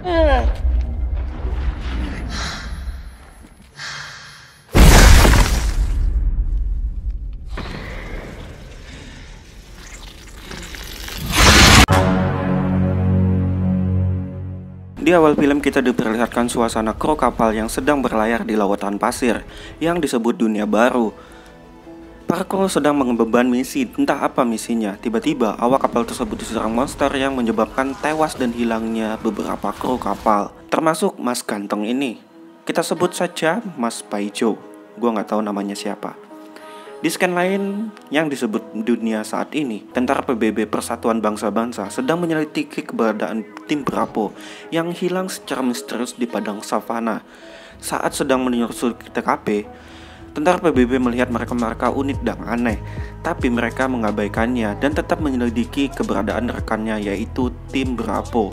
Di awal film kita diperlihatkan suasana kru kapal yang sedang berlayar di lautan pasir yang disebut dunia baru. Para kru sedang mengemban misi, entah apa misinya. Tiba-tiba awak kapal tersebut diserang monster yang menyebabkan tewas dan hilangnya beberapa kru kapal, termasuk Mas Ganteng ini. Kita sebut saja Mas Paijo. Gua nggak tahu namanya siapa. Di scan lain yang disebut dunia saat ini, tentara PBB Persatuan Bangsa-Bangsa sedang menyelidiki keberadaan tim Bravo yang hilang secara misterius di padang savana. Saat sedang menyusuri TKP, tentara PBB melihat mereka unik dan aneh, tapi mereka mengabaikannya dan tetap menyelidiki keberadaan rekannya, yaitu tim Bravo.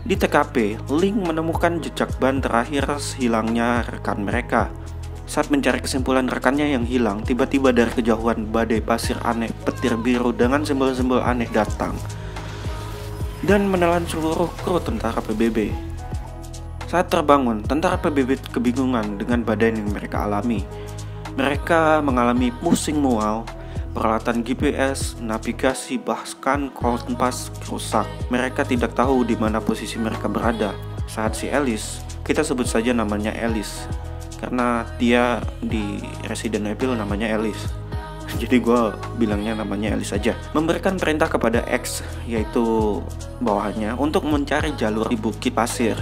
Di TKP, Link menemukan jejak ban terakhir hilangnya rekan mereka. Saat mencari kesimpulan rekannya yang hilang, tiba-tiba dari kejauhan badai pasir aneh petir biru dengan simbol-simbol aneh datang dan menelan seluruh kru tentara PBB. Saat terbangun, tentara PBB kebingungan dengan badai yang mereka alami. Mereka mengalami pusing mual, peralatan GPS, navigasi, bahkan kompas rusak. Mereka tidak tahu di mana posisi mereka berada. Saat si Alice, kita sebut saja namanya Alice, karena dia di Resident Evil namanya Alice. Jadi gue bilangnya namanya Alice saja. Memberikan perintah kepada X, yaitu bawahannya, untuk mencari jalur di bukit pasir.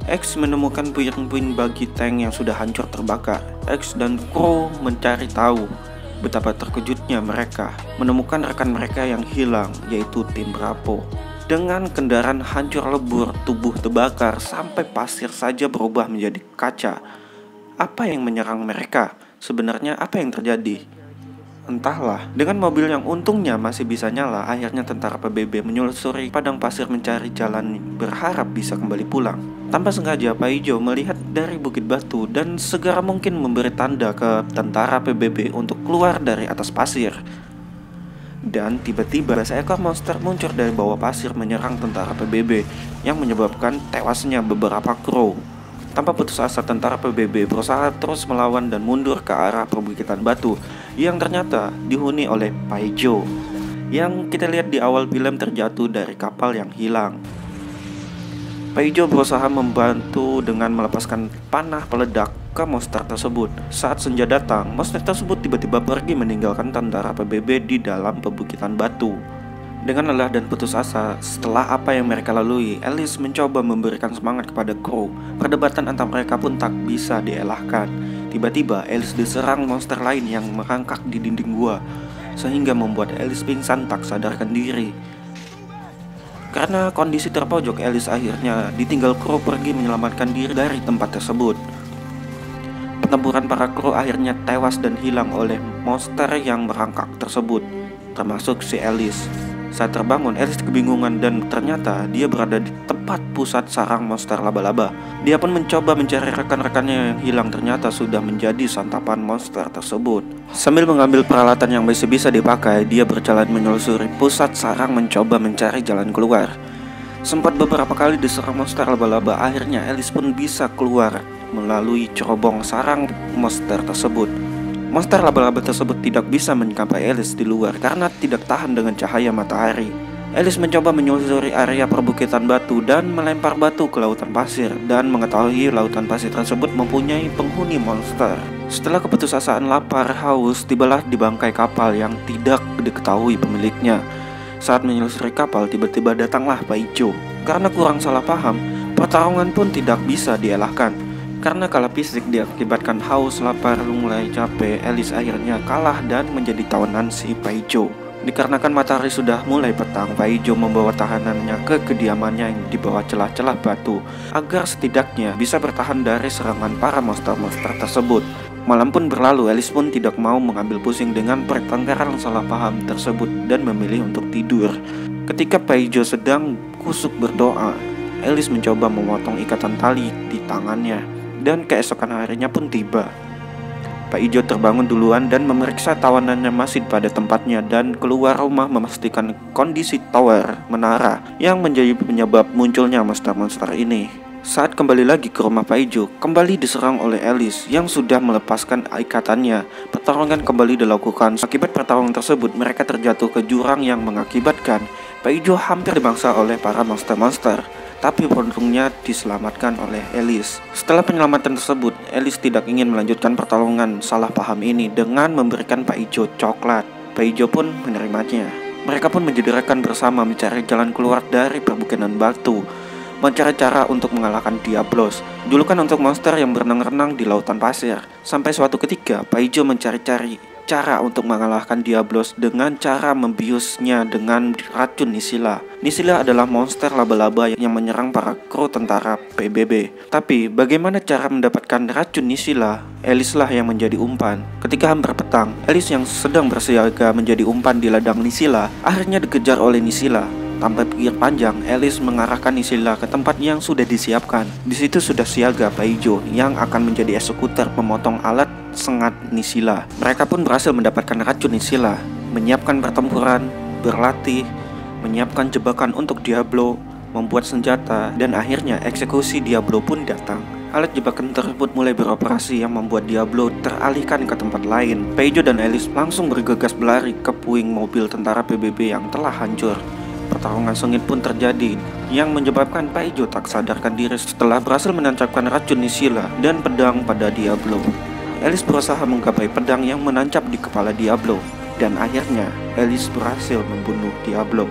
X menemukan puing-puing bagi tank yang sudah hancur terbakar. X dan kru mencari tahu. Betapa terkejutnya mereka menemukan rekan mereka yang hilang, yaitu tim Bravo. Dengan kendaraan hancur lebur, tubuh terbakar, sampai pasir saja berubah menjadi kaca. Apa yang menyerang mereka? Sebenarnya apa yang terjadi? Entahlah. Dengan mobil yang untungnya masih bisa nyala, akhirnya tentara PBB menyusuri padang pasir mencari jalan berharap bisa kembali pulang. Tanpa sengaja, Paijo melihat dari bukit batu dan segera mungkin memberi tanda ke tentara PBB untuk keluar dari atas pasir. Dan tiba-tiba seekor monster muncul dari bawah pasir menyerang tentara PBB yang menyebabkan tewasnya beberapa kru. Tanpa putus asa, tentara PBB berusaha terus melawan dan mundur ke arah perbukitan batu yang ternyata dihuni oleh Paijo, yang kita lihat di awal film terjatuh dari kapal yang hilang. Paijo berusaha membantu dengan melepaskan panah peledak ke monster tersebut. Saat senja datang, monster tersebut tiba-tiba pergi meninggalkan tentara PBB di dalam perbukitan batu. Dengan lelah dan putus asa setelah apa yang mereka lalui, Alice mencoba memberikan semangat kepada kru. Perdebatan antara mereka pun tak bisa dielakkan. Tiba-tiba Alice diserang monster lain yang merangkak di dinding gua, sehingga membuat Alice pingsan tak sadarkan diri. Karena kondisi terpojok, Alice akhirnya ditinggal kru pergi menyelamatkan diri dari tempat tersebut. Pertempuran para kru akhirnya tewas dan hilang oleh monster yang merangkak tersebut, termasuk si Alice. Saat terbangun, Alice kebingungan dan ternyata dia berada di tempat pusat sarang monster laba-laba. Dia pun mencoba mencari rekan-rekannya yang hilang, ternyata sudah menjadi santapan monster tersebut. Sambil mengambil peralatan yang masih bisa dipakai, dia berjalan menelusuri pusat sarang mencoba mencari jalan keluar. Sempat beberapa kali diserang monster laba-laba, akhirnya Alice pun bisa keluar melalui cerobong sarang monster tersebut. Monster laba-laba tersebut tidak bisa menyampai Alice di luar karena tidak tahan dengan cahaya matahari. Alice mencoba menyusuri area perbukitan batu dan melempar batu ke lautan pasir dan mengetahui lautan pasir tersebut mempunyai penghuni monster. Setelah keputusasaan lapar haus, tibalah di bangkai kapal yang tidak diketahui pemiliknya. Saat menyusuri kapal, tiba-tiba datanglah Paijo. Karena kurang salah paham, pertarungan pun tidak bisa dielakkan. Karena kalah fisik diakibatkan haus, lapar, mulai capek, Alice akhirnya kalah dan menjadi tawanan si Paijo. Dikarenakan matahari sudah mulai petang, Paijo membawa tahanannya ke kediamannya yang di bawah celah-celah batu agar setidaknya bisa bertahan dari serangan para monster-monster tersebut. Malam pun berlalu, Alice pun tidak mau mengambil pusing dengan pertengkaran salah paham tersebut dan memilih untuk tidur. Ketika Paijo sedang kusuk berdoa, Alice mencoba memotong ikatan tali di tangannya. Dan keesokan harinya pun tiba. Pak Ijo terbangun duluan dan memeriksa tawanannya masih pada tempatnya dan keluar rumah memastikan kondisi tower menara yang menjadi penyebab munculnya monster-monster ini. Saat kembali lagi ke rumah Pak Ijo, kembali diserang oleh Alice yang sudah melepaskan ikatannya. Pertarungan kembali dilakukan. Akibat pertarungan tersebut, mereka terjatuh ke jurang yang mengakibatkan Pak Ijo hampir dibangsa oleh para monster-monster. Tapi beruntungnya diselamatkan oleh Alice. Setelah penyelamatan tersebut, Alice tidak ingin melanjutkan pertarungan salah paham ini dengan memberikan Pak Ijo coklat. Pak Ijo pun menerimanya. Mereka pun menjadi rekan bersama mencari jalan keluar dari perbukitan batu, mencari cara untuk mengalahkan Diablos, julukan untuk monster yang berenang-renang di lautan pasir. Sampai suatu ketika, Pak Ijo mencari-cari cara untuk mengalahkan Diablos dengan cara membiusnya dengan racun Nisila. Nisila adalah monster laba-laba yang menyerang para kru tentara PBB. Tapi bagaimana cara mendapatkan racun Nisila? Alice lah yang menjadi umpan. Ketika hampir petang, Alice yang sedang bersiaga menjadi umpan di ladang Nisila akhirnya dikejar oleh Nisila. Tanpa pikir panjang, Alice mengarahkan Nisila ke tempat yang sudah disiapkan. Di situ sudah siaga Pak Ijo yang akan menjadi eksekutor pemotong alat sengat Nisila. Mereka pun berhasil mendapatkan racun Nisila, menyiapkan pertempuran, berlatih, menyiapkan jebakan untuk Diablo, membuat senjata, dan akhirnya eksekusi Diablo pun datang. Alat jebakan tersebut mulai beroperasi yang membuat Diablo teralihkan ke tempat lain. Pak Ijo dan Alice langsung bergegas berlari ke puing mobil tentara PBB yang telah hancur. Pertarungan sengit pun terjadi yang menyebabkan Pak Ijo tak sadarkan diri setelah berhasil menancapkan racun Nisila dan pedang pada Diablo. Alice berusaha menggapai pedang yang menancap di kepala Diablo dan akhirnya Alice berhasil membunuh Diablo.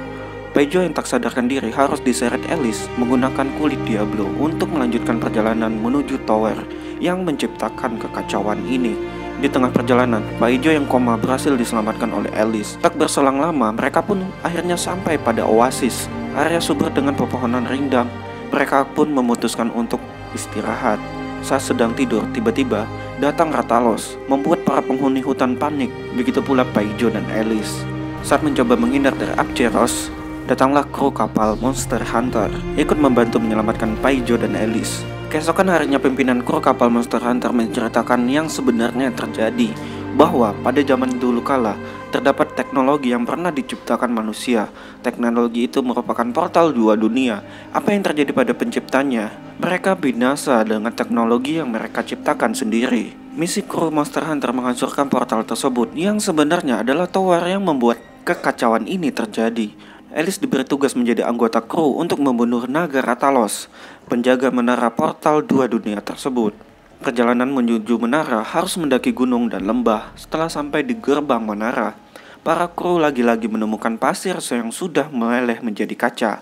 Pak Ijo yang tak sadarkan diri harus diseret Alice menggunakan kulit Diablo untuk melanjutkan perjalanan menuju tower yang menciptakan kekacauan ini. Di tengah perjalanan, Pak Ijo yang koma berhasil diselamatkan oleh Alice. Tak berselang lama, mereka pun akhirnya sampai pada oasis, area subur dengan pepohonan rindang. Mereka pun memutuskan untuk istirahat. Saat sedang tidur, tiba-tiba datang Rathalos, membuat para penghuni hutan panik. Begitu pula Pak Ijo dan Alice. Saat mencoba menghindar dari Archeros, datanglah kru kapal Monster Hunter, ikut membantu menyelamatkan Pak Ijo dan Alice. Keesokan harinya pimpinan kru kapal Monster Hunter menceritakan yang sebenarnya terjadi, bahwa pada zaman dulu kala terdapat teknologi yang pernah diciptakan manusia. Teknologi itu merupakan portal dua dunia. Apa yang terjadi pada penciptanya? Mereka binasa dengan teknologi yang mereka ciptakan sendiri. Misi kru Monster Hunter menghancurkan portal tersebut yang sebenarnya adalah tower yang membuat kekacauan ini terjadi. Alice diberi tugas menjadi anggota kru untuk membunuh naga Rathalos, penjaga menara portal dua dunia tersebut. Perjalanan menuju menara harus mendaki gunung dan lembah. Setelah sampai di gerbang menara, para kru lagi-lagi menemukan pasir yang sudah meleleh menjadi kaca.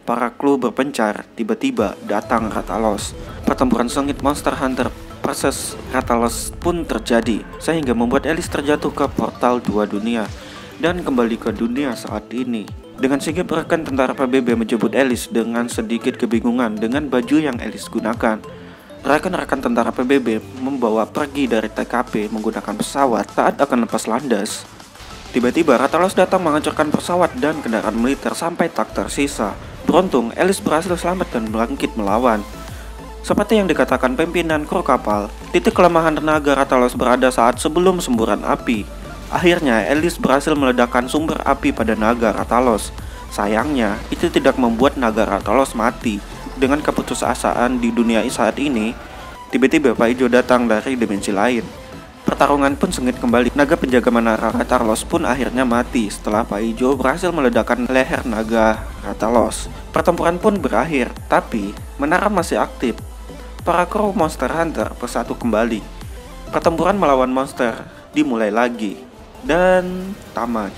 Para kru berpencar, tiba-tiba datang Rathalos. Pertempuran sengit Monster Hunter versus Rathalos pun terjadi, sehingga membuat Alice terjatuh ke portal dua dunia dan kembali ke dunia saat ini. Dengan sigap rekan tentara PBB menjemput Alice dengan sedikit kebingungan dengan baju yang Alice gunakan. Rekan-rekan tentara PBB membawa pergi dari TKP menggunakan pesawat. Saat akan lepas landas, tiba-tiba Rathalos datang menghancurkan pesawat dan kendaraan militer sampai tak tersisa. Beruntung, Alice berhasil selamat dan bangkit melawan. Seperti yang dikatakan pimpinan kru kapal, titik kelemahan tenaga Rathalos berada saat sebelum semburan api. Akhirnya, Alice berhasil meledakkan sumber api pada naga Rathalos. Sayangnya, itu tidak membuat naga Rathalos mati. Dengan keputusasaan di dunia saat ini, tiba-tiba Pak Ijo datang dari dimensi lain. Pertarungan pun sengit kembali. Naga penjaga menara Rathalos pun akhirnya mati setelah Pak Ijo berhasil meledakkan leher naga Rathalos. Pertempuran pun berakhir, tapi menara masih aktif. Para kru Monster Hunter bersatu kembali. Pertempuran melawan monster dimulai lagi dan tamat.